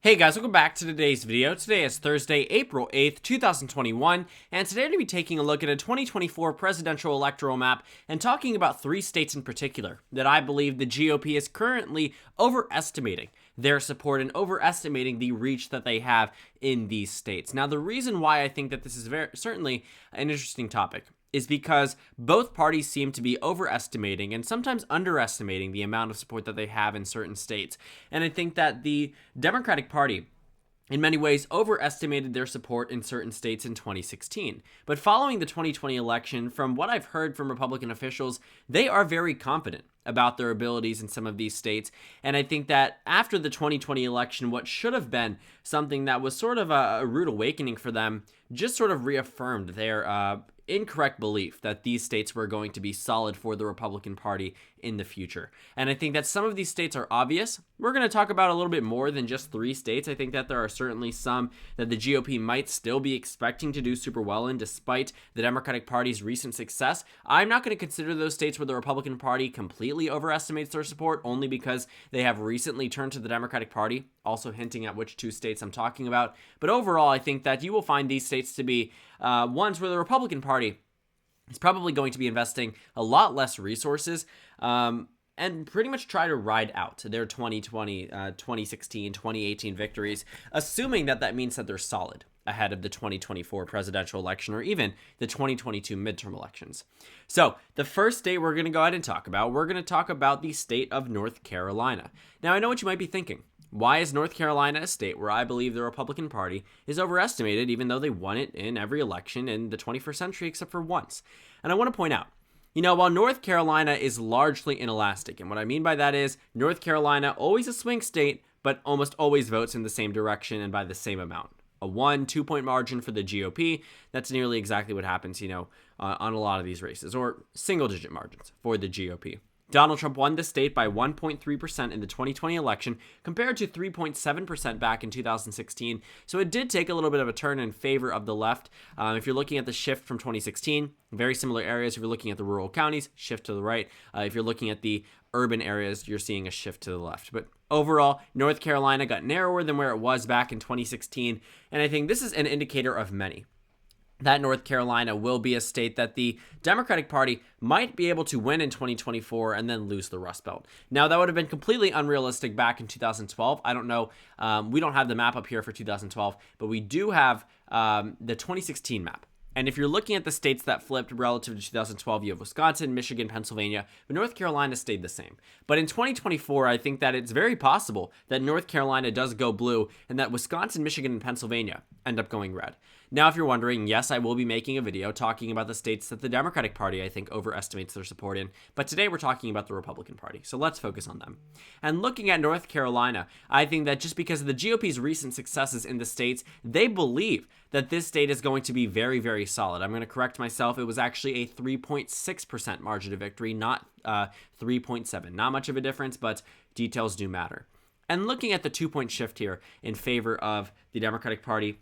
Hey guys, welcome back to today's video. Today is Thursday, April 8th, 2021, and today I'm going to be taking a look at a 2024 presidential electoral map and talking about three states in particular that I believe the GOP is currently overestimating their support and overestimating the reach that they have in these states. Now, the reason why I think that this is certainly an interesting topic is because both parties seem to be overestimating and sometimes underestimating the amount of support that they have in certain states. And I think that the Democratic Party, in many ways, overestimated their support in certain states in 2016. But following the 2020 election, from what I've heard from Republican officials, they are very confident about their abilities in some of these states. And I think that after the 2020 election, what should have been something that was sort of a rude awakening for them just sort of reaffirmed their incorrect belief that these states were going to be solid for the Republican Party in the future. And I think that some of these states are obvious. We're going to talk about a little bit more than just three states. I think that there are certainly some that the GOP might still be expecting to do super well in despite the Democratic Party's recent success. I'm not going to consider those states where the Republican Party completely overestimates their support only because they have recently turned to the Democratic Party, also hinting at which two states I'm talking about. But overall, I think that you will find these states to be ones where the Republican Party is probably going to be investing a lot less resources and pretty much try to ride out their 2020, 2016, 2018 victories, assuming that that means that they're solid ahead of the 2024 presidential election or even the 2022 midterm elections. So the first state we're going to go ahead and talk about the state of North Carolina. Now, I know what you might be thinking. Why is North Carolina a state where I believe the Republican Party is overestimated, even though they won it in every election in the 21st century except for once? And I want to point out, while North Carolina is largely inelastic, and what I mean by that is North Carolina, always a swing state, but almost always votes in the same direction and by the same amount. A 1-2 point margin for the GOP, that's nearly exactly what happens, on a lot of these races, or single-digit margins for the GOP. Donald Trump won the state by 1.3% in the 2020 election compared to 3.7% back in 2016. So it did take a little bit of a turn in favor of the left. If you're looking at the shift from 2016, very similar areas. If you're looking at the rural counties, shift to the right. If you're looking at the urban areas, you're seeing a shift to the left. But overall, North Carolina got narrower than where it was back in 2016. And I think this is an indicator of many, that North Carolina will be a state that the Democratic Party might be able to win in 2024 and then lose the Rust Belt. Now, that would have been completely unrealistic back in 2012. I don't know. We don't have the map up here for 2012, but we do have the 2016 map. And if you're looking at the states that flipped relative to 2012, you have Wisconsin, Michigan, Pennsylvania, but North Carolina stayed the same. But in 2024, I think that it's very possible that North Carolina does go blue and that Wisconsin, Michigan, and Pennsylvania end up going red. Now, if you're wondering, yes, I will be making a video talking about the states that the Democratic Party, I think, overestimates their support in. But today we're talking about the Republican Party. So let's focus on them. And looking at North Carolina, I think that just because of the GOP's recent successes in the states, they believe that this state is going to be very, very solid. I'm going to correct myself. It was actually a 3.6% margin of victory, not 3.7. Not much of a difference, but details do matter. And looking at the 2-point shift here in favor of the Democratic Party,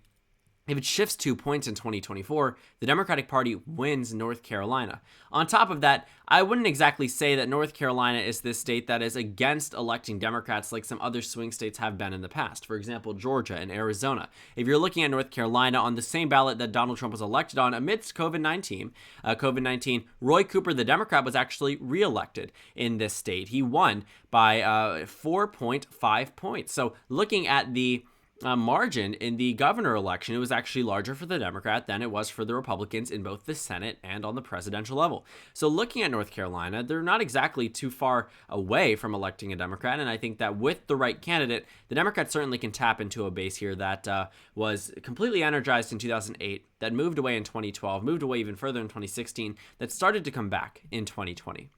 if it shifts 2 points in 2024, the Democratic Party wins North Carolina. On top of that, I wouldn't exactly say that North Carolina is this state that is against electing Democrats like some other swing states have been in the past. For example, Georgia and Arizona. If you're looking at North Carolina on the same ballot that Donald Trump was elected on amidst COVID-19, Roy Cooper, the Democrat, was actually reelected in this state. He won by 4.5 points. So looking at the margin in the governor election, it was actually larger for the Democrat than it was for the Republicans in both the Senate and on the presidential level. So looking at North Carolina, they're not exactly too far away from electing a Democrat, and I think that with the right candidate, the Democrats certainly can tap into a base here that was completely energized in 2008, that moved away in 2012, moved away even further in 2016, that started to come back in 2020.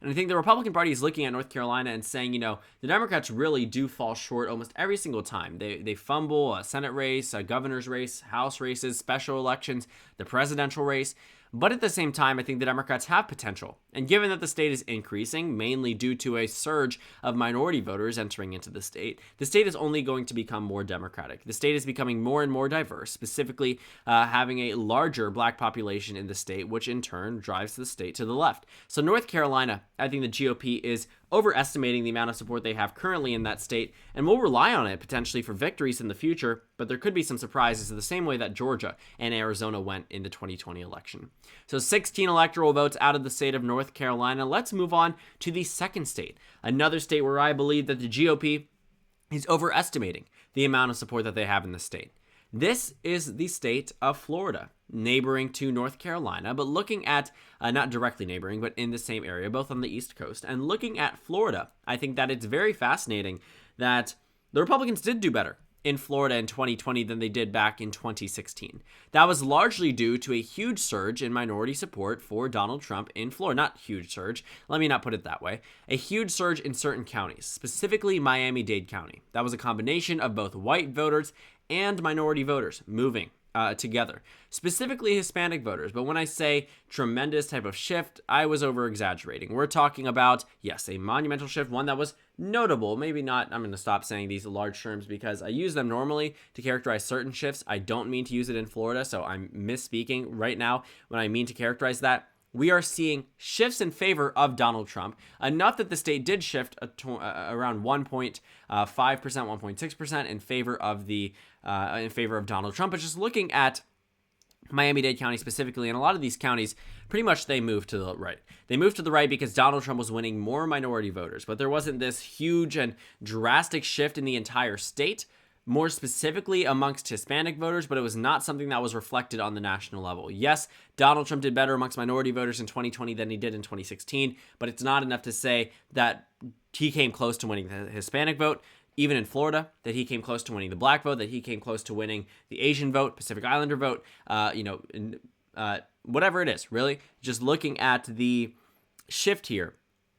And I think the Republican Party is looking at North Carolina and saying, the Democrats really do fall short almost every single time. They fumble a Senate race, a governor's race, House races, special elections, the presidential race. But at the same time, I think the Democrats have potential. And given that the state is increasing, mainly due to a surge of minority voters entering into the state is only going to become more Democratic. The state is becoming more and more diverse, specifically having a larger black population in the state, which in turn drives the state to the left. So North Carolina, I think the GOP is overestimating the amount of support they have currently in that state, and will rely on it potentially for victories in the future, but there could be some surprises the same way that Georgia and Arizona went in the 2020 election. So 16 electoral votes out of the state of North Carolina. Let's move on to the second state, another state where I believe that the GOP is overestimating the amount of support that they have in the state. This is the state of Florida, neighboring to North Carolina, but looking at, not directly neighboring, but in the same area, both on the East Coast. And looking at Florida, I think that it's very fascinating that the Republicans did do better in Florida in 2020 than they did back in 2016. That was largely due to a huge surge in minority support for Donald Trump in Florida. Not huge surge, let me not put it that way. A huge surge in certain counties, specifically Miami-Dade County. That was a combination of both white voters and minority voters moving together, specifically Hispanic voters. But when I say tremendous type of shift, I was over exaggerating. We're talking about, yes, a monumental shift, one that was notable. Maybe not, I'm going to stop saying these large terms because I use them normally to characterize certain shifts. I don't mean to use it in Florida, so I'm misspeaking right now when I mean to characterize that. We are seeing shifts in favor of Donald Trump, enough that the state did shift around 1.5%, 1.6% in favor of Donald Trump. But just looking at Miami-Dade County specifically, and a lot of these counties, pretty much they moved to the right. They moved to the right because Donald Trump was winning more minority voters, but there wasn't this huge and drastic shift in the entire state, more specifically amongst Hispanic voters, but it was not something that was reflected on the national level. Yes, Donald Trump did better amongst minority voters in 2020 than he did in 2016, but it's not enough to say that he came close to winning the Hispanic vote. Even in Florida, that he came close to winning the black vote, that he came close to winning the Asian vote, Pacific Islander vote, whatever it is, really. Just looking at the shift here,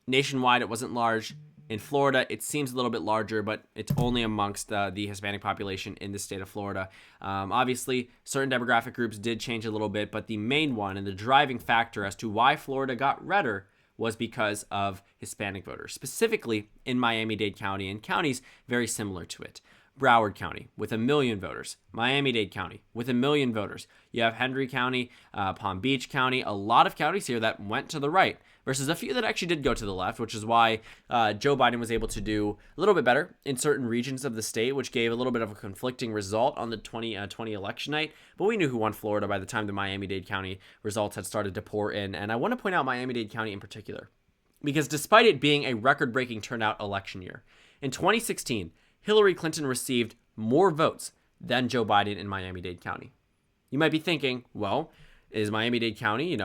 nationwide, it wasn't large. In Florida, it seems a little bit larger, but it's only amongst the Hispanic population in the state of Florida. Obviously, certain demographic groups did change a little bit, but the main one and the driving factor as to why Florida got redder was because of Hispanic voters, specifically in Miami-Dade County and counties very similar to it. Broward County with 1 million voters, Miami-Dade County with 1 million voters. You have Henry County, Palm Beach County, a lot of counties here that went to the right versus a few that actually did go to the left, which is why Joe Biden was able to do a little bit better in certain regions of the state, which gave a little bit of a conflicting result on the 2020 election night. But we knew who won Florida by the time the Miami-Dade County results had started to pour in. And I want to point out Miami-Dade County in particular, because despite it being a record-breaking turnout election year, in 2016, Hillary Clinton received more votes than Joe Biden in Miami-Dade County. You might be thinking, well, is Miami-Dade County,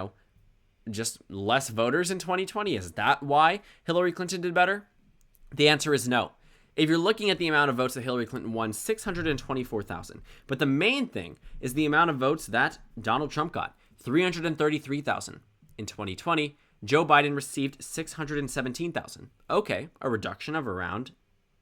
just less voters in 2020? Is that why Hillary Clinton did better? The answer is no. If you're looking at the amount of votes that Hillary Clinton won, 624,000. But the main thing is the amount of votes that Donald Trump got, 333,000. In 2020, Joe Biden received 617,000. Okay, a reduction of around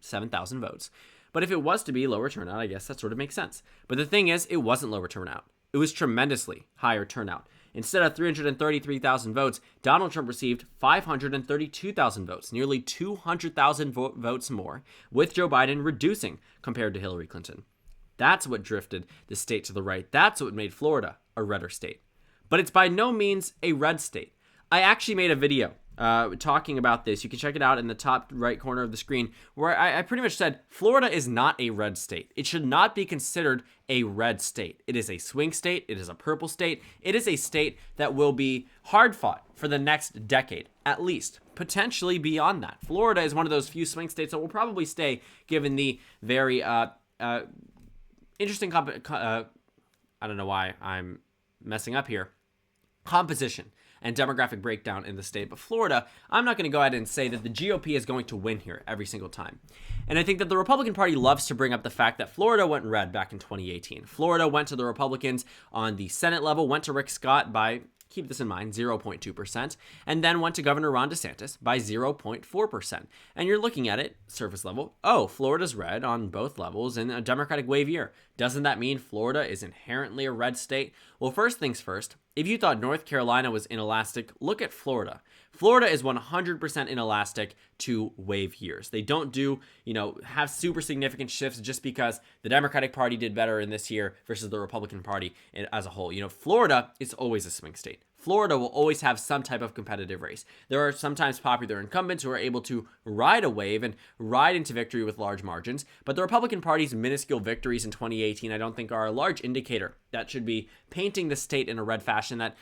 7,000 votes. But if it was to be lower turnout, I guess that sort of makes sense. But the thing is, it wasn't lower turnout. It was tremendously higher turnout. Instead of 333,000 votes, Donald Trump received 532,000 votes, nearly 200,000 votes more, with Joe Biden reducing compared to Hillary Clinton. That's what drifted the state to the right. That's what made Florida a redder state. But it's by no means a red state. I actually made a video talking about this. You can check it out in the top right corner of the screen, where I pretty much said Florida is not a red state. It should not be considered a red state. It is a swing state. It is a purple state. It is a state that will be hard fought for the next decade, at least, potentially beyond that. Florida is one of those few swing states that will probably stay, given the very interesting I don't know why I'm messing up here. Composition and demographic breakdown in the state. But Florida, I'm not going to go ahead and say that the GOP is going to win here every single time. And I think that the Republican Party loves to bring up the fact that Florida went red back in 2018. Florida went to the Republicans on the Senate level, went to Rick Scott by, keep this in mind, 0.2%, and then went to Governor Ron DeSantis by 0.4%. And you're looking at it, surface level, oh, Florida's red on both levels in a Democratic wave year. Doesn't that mean Florida is inherently a red state? Well, first things first, if you thought North Carolina was inelastic, look at Florida. Florida is 100% inelastic to wave years. They don't have super significant shifts just because the Democratic Party did better in this year versus the Republican Party as a whole. Florida is always a swing state. Florida will always have some type of competitive race. There are sometimes popular incumbents who are able to ride a wave and ride into victory with large margins, but the Republican Party's minuscule victories in 2018 I don't think are a large indicator that should be painting the state in a red fashion. That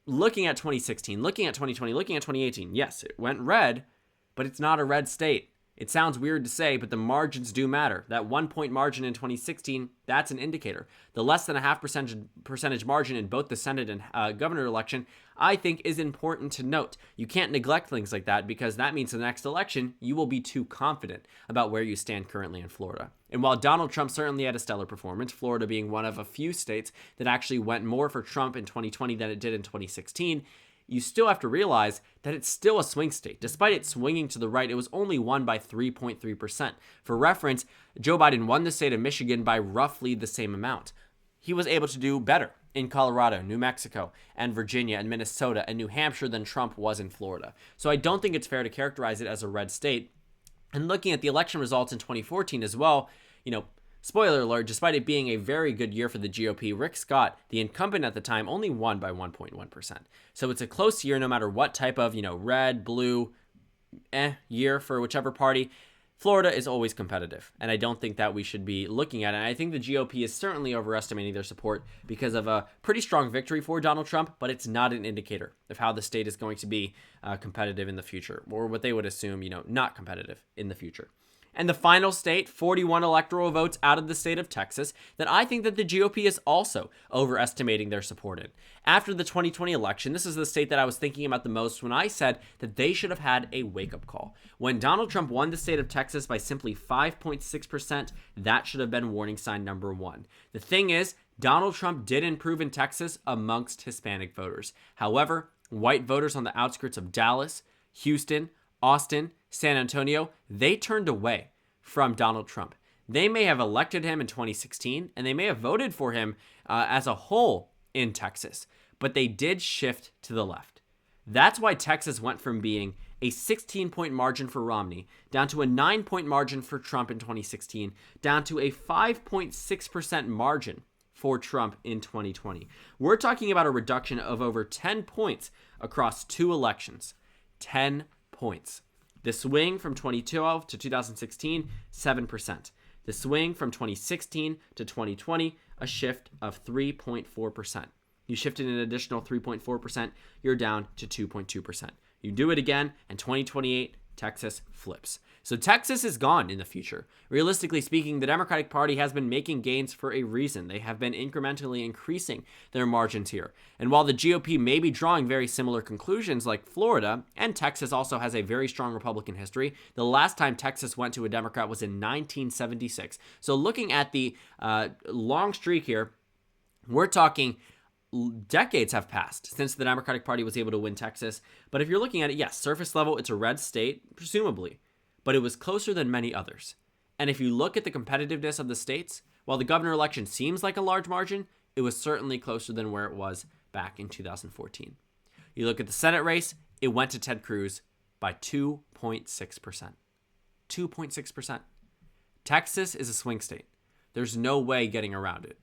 looking at 2016, looking at 2020, looking at 2018, yes, it went red, but it's not a red state. It sounds weird to say, but the margins do matter. That 1 point margin in 2016, that's an indicator. The less than a half percentage margin in both the Senate and governor election, I think is important to note. You can't neglect things like that because that means the next election, you will be too confident about where you stand currently in Florida. And while Donald Trump certainly had a stellar performance, Florida being one of a few states that actually went more for Trump in 2020 than it did in 2016, you still have to realize that it's still a swing state. Despite it swinging to the right, it was only won by 3.3%. For reference, Joe Biden won the state of Michigan by roughly the same amount. He was able to do better in Colorado, New Mexico, and Virginia, and Minnesota, and New Hampshire than Trump was in Florida. So I don't think it's fair to characterize it as a red state. And looking at the election results in 2014 as well, spoiler alert, despite it being a very good year for the GOP, Rick Scott, the incumbent at the time, only won by 1.1%. So it's a close year no matter what type of, red, blue, year for whichever party. Florida is always competitive, and I don't think that we should be looking at it. And I think the GOP is certainly overestimating their support because of a pretty strong victory for Donald Trump, but it's not an indicator of how the state is going to be competitive in the future, or what they would assume, not competitive in the future. And the final state, 41 electoral votes out of the state of Texas, that I think that the GOP is also overestimating their support in. After the 2020 election, this is the state that I was thinking about the most when I said that they should have had a wake-up call. When Donald Trump won the state of Texas by simply 5.6%, that should have been warning sign number one. The thing is, Donald Trump did improve in Texas amongst Hispanic voters. However, white voters on the outskirts of Dallas, Houston, Austin, San Antonio, they turned away from Donald Trump. They may have elected him in 2016, and they may have voted for him as a whole in Texas, but they did shift to the left. That's why Texas went from being a 16-point margin for Romney down to a 9-point margin for Trump in 2016, down to a 5.6% margin for Trump in 2020. We're talking about a reduction of over 10 points across two elections. 10 points. The swing from 2012 to 2016, 7%. The swing from 2016 to 2020, a shift of 3.4%. You shifted an additional 3.4%, you're down to 2.2%. You do it again, and 2028, Texas flips. So Texas is gone in the future. Realistically speaking, the Democratic Party has been making gains for a reason. They have been incrementally increasing their margins here. And while the GOP may be drawing very similar conclusions like Florida, and Texas also has a very strong Republican history, the last time Texas went to a Democrat was in 1976. So looking at the long streak here, we're talking decades have passed since the Democratic Party was able to win Texas. But if you're looking at it, yes, surface level, it's a red state, presumably. But it was closer than many others. And if you look at the competitiveness of the states, while the governor election seems like a large margin, it was certainly closer than where it was back in 2014. You look at the Senate race, it went to Ted Cruz by 2.6%. 2.6%. Texas is a swing state. There's no way getting around it.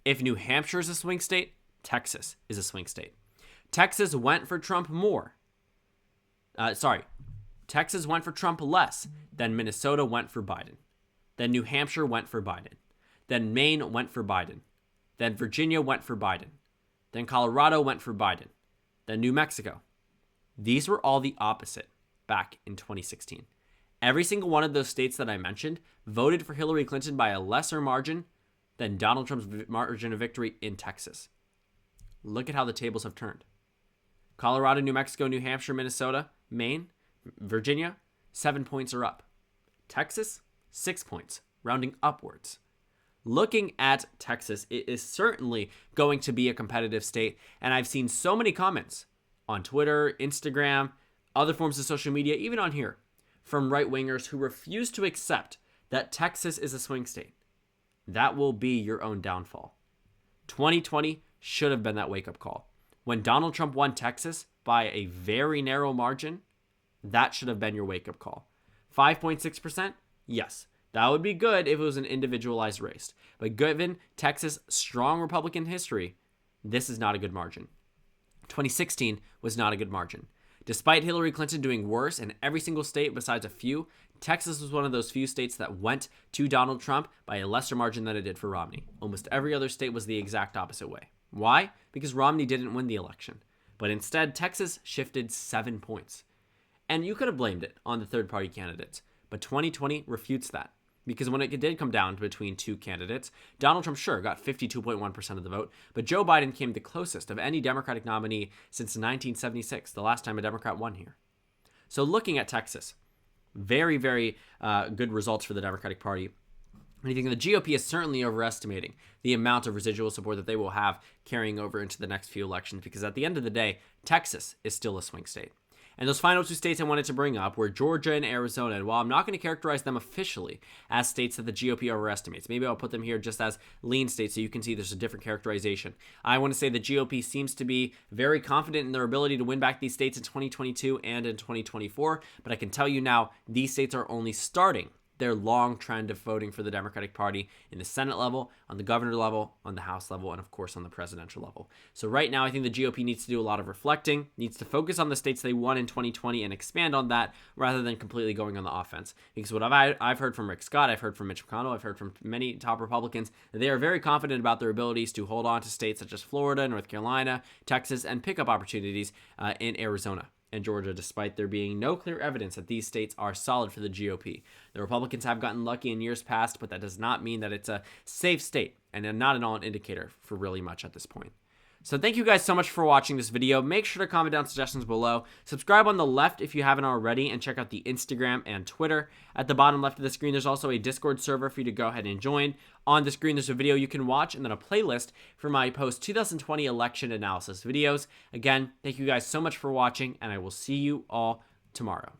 If New Hampshire is a swing state, Texas is a swing state. Texas went for Trump more. Texas went for Trump less than Minnesota went for Biden. Then New Hampshire went for Biden. Then Maine went for Biden. Then Virginia went for Biden. Then Colorado went for Biden. Then New Mexico. These were all the opposite back in 2016. Every single one of those states that I mentioned voted for Hillary Clinton by a lesser margin than Donald Trump's margin of victory in Texas. Look at how the tables have turned. Colorado, New Mexico, New Hampshire, Minnesota, Maine, Virginia, 7 points are up. Texas, 6 points, rounding upwards. Looking at Texas, it is certainly going to be a competitive state, and I've seen so many comments on Twitter, Instagram, other forms of social media, even on here, from right-wingers who refuse to accept that Texas is a swing state. That will be your own downfall. 2020 should have been that wake-up call. When Donald Trump won Texas by a very narrow margin, that should have been your wake-up call. 5.6%? Yes. That would be good if it was an individualized race. But given Texas' strong Republican history, this is not a good margin. 2016 was not a good margin. Despite Hillary Clinton doing worse in every single state besides a few, Texas was one of those few states that went to Donald Trump by a lesser margin than it did for Romney. Almost every other state was the exact opposite way. Why? Because Romney didn't win the election. But instead, Texas shifted 7 points. And you could have blamed it on the third-party candidates. But 2020 refutes that. Because when it did come down between two candidates, Donald Trump sure got 52.1% of the vote, but Joe Biden came the closest of any Democratic nominee since 1976, the last time a Democrat won here. So looking at Texas, very, very good results for the Democratic Party. And I think the GOP is certainly overestimating the amount of residual support that they will have carrying over into the next few elections, because at the end of the day, Texas is still a swing state. And those final two states I wanted to bring up were Georgia and Arizona. And while I'm not going to characterize them officially as states that the GOP overestimates, maybe I'll put them here just as lean states so you can see there's a different characterization. I want to say the GOP seems to be very confident in their ability to win back these states in 2022 and in 2024. But I can tell you now, these states are only starting their long trend of voting for the Democratic Party in the Senate level, on the governor level, on the House level, and of course on the presidential level. So right now, I think the GOP needs to do a lot of reflecting, needs to focus on the states they won in 2020 and expand on that rather than completely going on the offense. Because what I've heard from Rick Scott, I've heard from Mitch McConnell, I've heard from many top Republicans, that they are very confident about their abilities to hold on to states such as Florida, North Carolina, Texas, and pick up opportunities in Arizona and Georgia, despite there being no clear evidence that these states are solid for the GOP. The Republicans have gotten lucky in years past, but that does not mean that it's a safe state and not at all an indicator for really much at this point. So thank you guys so much for watching this video. Make sure to comment down suggestions below. Subscribe on the left if you haven't already, and check out the Instagram and Twitter. At the bottom left of the screen, there's also a Discord server for you to go ahead and join. On the screen, there's a video you can watch and then a playlist for my post-2020 election analysis videos. Again, thank you guys so much for watching, and I will see you all tomorrow.